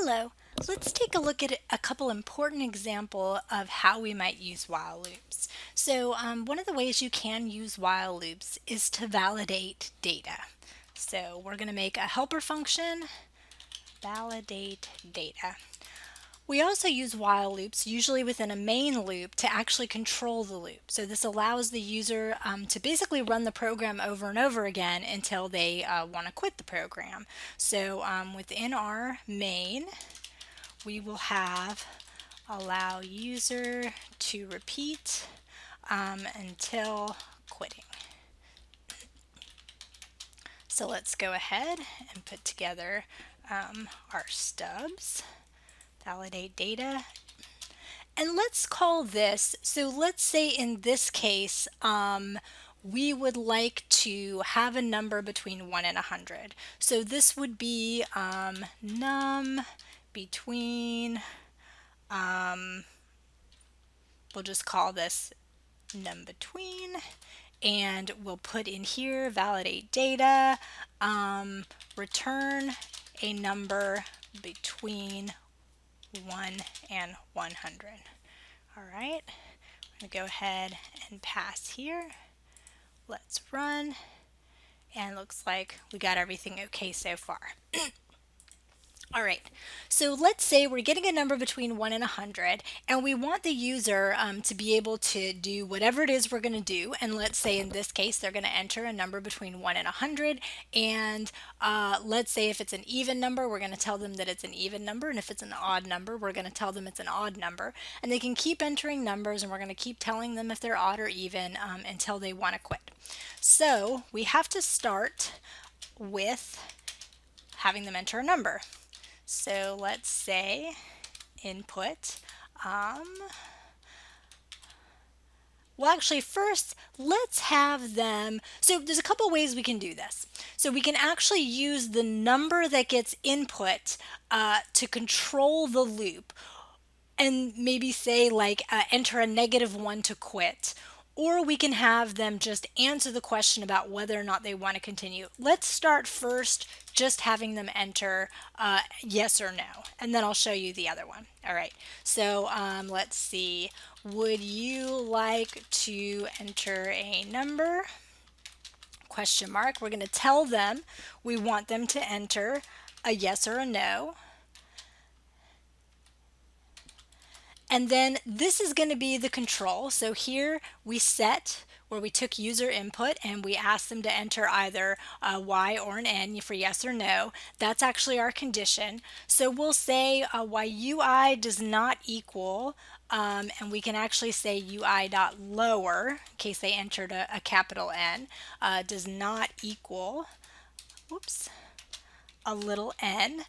Hello, let's take a look at a couple important example of how we might use while loops. One of the ways you can use while loops is to validate data. So we're going to make a helper function, validate data. We also use while loops, usually within a main loop, to actually control the loop. So this allows the user to basically run the program over and over again until they want to quit the program. Within our main, we will have allow user to repeat until quitting. So let's go ahead and put together our stubs, validate data, and let's call this, so let's say in this case, we would like to have a number between 1 and 100. So this would be num between, we'll just call this num between, and we'll put in here validate data, return a number between 1 and 100. All right, I'm going to go ahead and pass here. Let's run, and looks like we got everything okay so far. All right, so let's say we're getting a number between 1 and 100, and we want the user to be able to do whatever it is we're going to do. And let's say in this case, they're going to enter a number between 1 and 100. And let's say if it's an even number, we're going to tell them that it's an even number. And if it's an odd number, we're going to tell them it's an odd number. And they can keep entering numbers, and we're going to keep telling them if they're odd or even until they want to quit. So we have to start with having them enter a number. So let's say input, well actually first let's have them, so there's a couple ways we can do this. So we can actually use the number that gets input to control the loop, and maybe say like enter a -1 to quit. Or we can have them just answer the question about whether or not they want to continue. Let's start first just having them enter yes or no, and then I'll show you the other one. All right, so let's see. Would you like to enter a number? Question mark. We're going to tell them we want them to enter a yes or a no. And then this is going to be the control. So here we set where we took user input and we asked them to enter either a Y or an N for yes or no. That's actually our condition. So we'll say y UI does not equal, and we can actually say UI dot lower in case they entered a capital N, does not equal, whoops, a little n.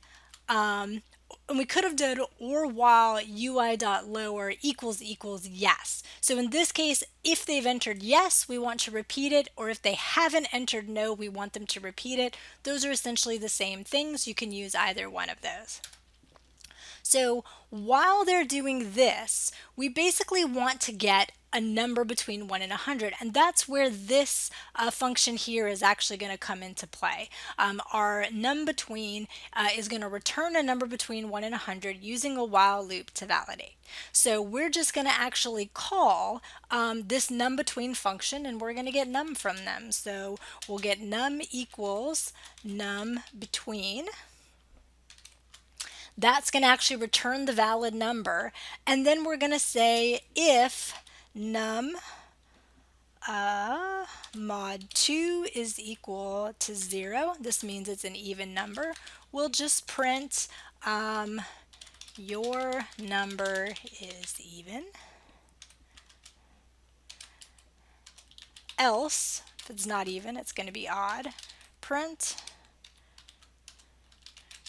And we could have done or while UI.lower equals yes. So in this case, if they've entered yes, we want to repeat it, or if they haven't entered no, we want them to repeat it. Those are essentially the same things. You can use either one of those. So while they're doing this, we basically want to get a number between 1 and 100, and that's where this function here is actually going to come into play. Our num between is going to return a number between 1 and 100 using a while loop to validate. So we're just going to actually call this num between function, and we're going to get num from them. So we'll get num equals num between. That's going to actually return the valid number, and then we're going to say if num mod 2 is equal to 0, this means it's an even number, we'll just print your number is even. Else, if it's not even, it's going to be odd. Print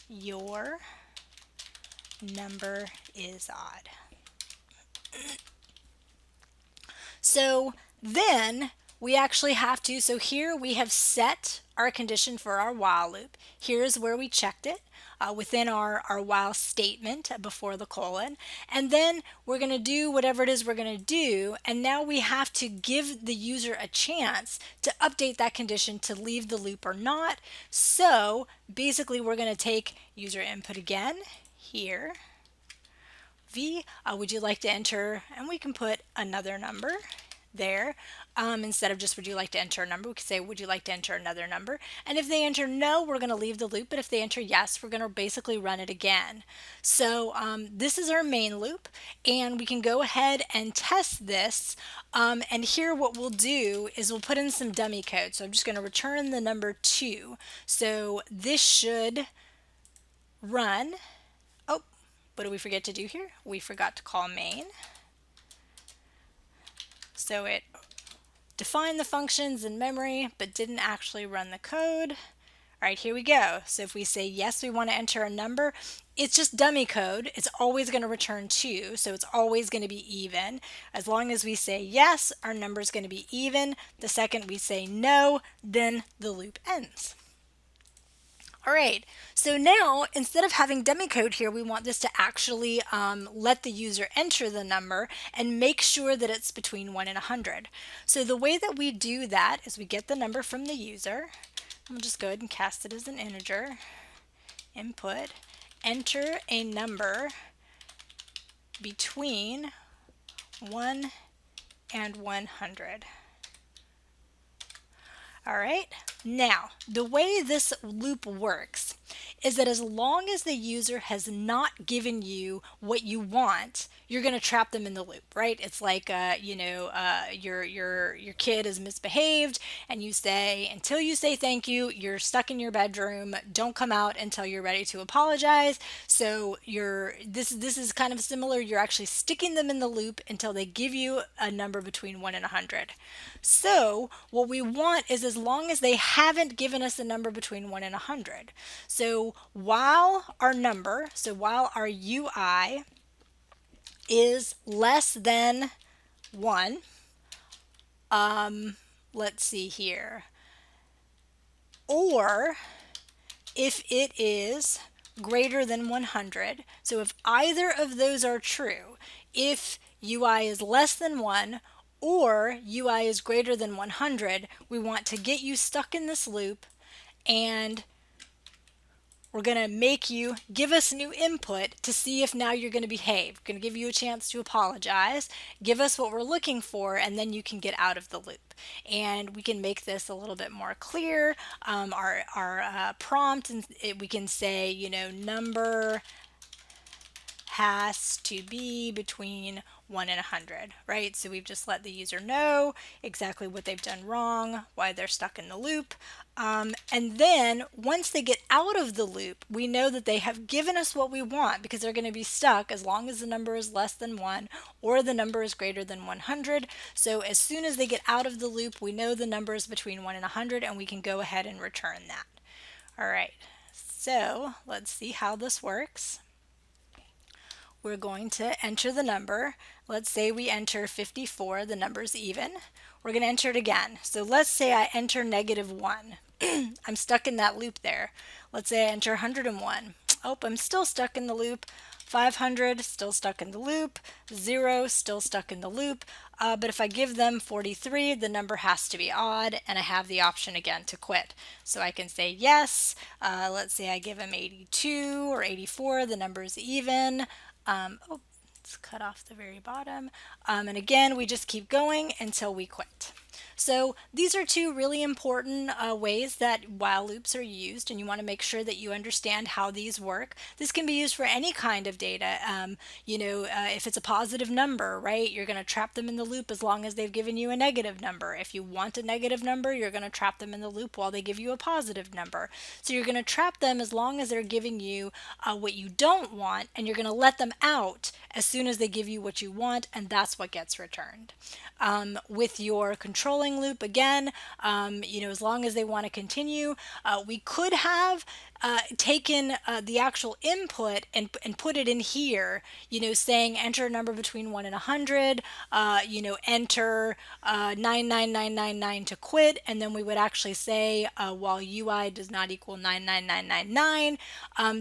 your number is odd. So then we actually have to, so here we have set our condition for our while loop. Here's where we checked it within our while statement before the colon. And then we're going to do whatever it is we're going to do. And now we have to give the user a chance to update that condition to leave the loop or not. So basically we're going to take user input again. here. V, would you like to enter, and we can put another number there. Instead of just would you like to enter a number, we could say would you like to enter another number. And if they enter no, we're going to leave the loop, but if they enter yes, we're going to basically run it again. So this is our main loop, and we can go ahead and test this. And here what we'll do is we'll put in some dummy code. So I'm just going to return the number 2. So this should run. Oh, what did we forget to do here? We forgot to call main. So it defined the functions in memory, but didn't actually run the code. All right, here we go. So if we say yes, we want to enter a number, it's just dummy code. It's always going to return 2, so it's always going to be even. As long as we say yes, our number is going to be even. The second we say no, then the loop ends. All right, so now instead of having dummy code here, we want this to actually let the user enter the number and make sure that it's between 1 and 100. So the way that we do that is we get the number from the user. We'll just go ahead and cast it as an integer. Input, enter a number between 1 and 100. All right, now the way this loop works is that as long as the user has not given you what you want, you're going to trap them in the loop, right? It's like your kid is misbehaved, and you say until you say thank you, you're stuck in your bedroom. Don't come out until you're ready to apologize. So this is kind of similar. You're actually sticking them in the loop until they give you a number between 1 and 100. So what we want is as long as they haven't given us a number between 1 and 100. So while our UI is less than 1, let's see here, or if it is greater than 100, so if either of those are true, if UI is less than 1 or UI is greater than 100, we want to get you stuck in this loop, and we're going to make you give us new input to see if now you're going to behave. We're going to give you a chance to apologize, give us what we're looking for, and then you can get out of the loop. And we can make this a little bit more clear. Our prompt, and we can say, number has to be between 1 and 100, right? So we've just let the user know exactly what they've done wrong, why they're stuck in the loop. And then once they get out of the loop, we know that they have given us what we want because they're going to be stuck as long as the number is less than 1 or the number is greater than 100. So as soon as they get out of the loop, we know the number is between 1 and 100, and we can go ahead and return that. All right, so let's see how this works. We're going to enter the number. Let's say we enter 54, the number's even. We're going to enter it again. So let's say I enter -1. I'm stuck in that loop there. Let's say I enter 101. Oh, I'm still stuck in the loop. 500, still stuck in the loop. 0, still stuck in the loop. But if I give them 43, the number has to be odd, and I have the option again to quit. So I can say yes. Let's say I give them 82 or 84, the number is even. Let's cut off the very bottom. And again, we just keep going until we quit. So these are two really important ways that while loops are used, and you want to make sure that you understand how these work. This can be used for any kind of data. If it's a positive number, right, you're going to trap them in the loop as long as they've given you a negative number. If you want a negative number, you're going to trap them in the loop while they give you a positive number. So you're going to trap them as long as they're giving you what you don't want, and you're going to let them out as soon as they give you what you want, and that's what gets returned. With your controlling loop, again, as long as they want to continue, we could have taken the actual input and put it in here, saying enter a number between 1 and 100, enter 99999 to quit, and then we would actually say while UI does not equal 99999,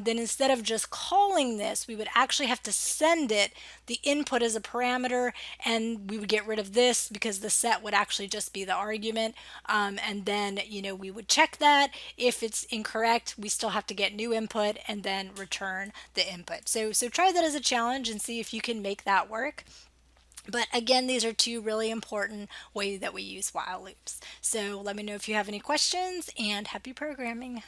then instead of just calling this, we would actually have to send it the input as a parameter, and we would get rid of this because the set would actually just be the argument, and then we would check that. If it's incorrect, we still still have to get new input and then return the input. So try that as a challenge and see if you can make that work. But again, these are two really important ways that we use while loops. So let me know if you have any questions, and happy programming.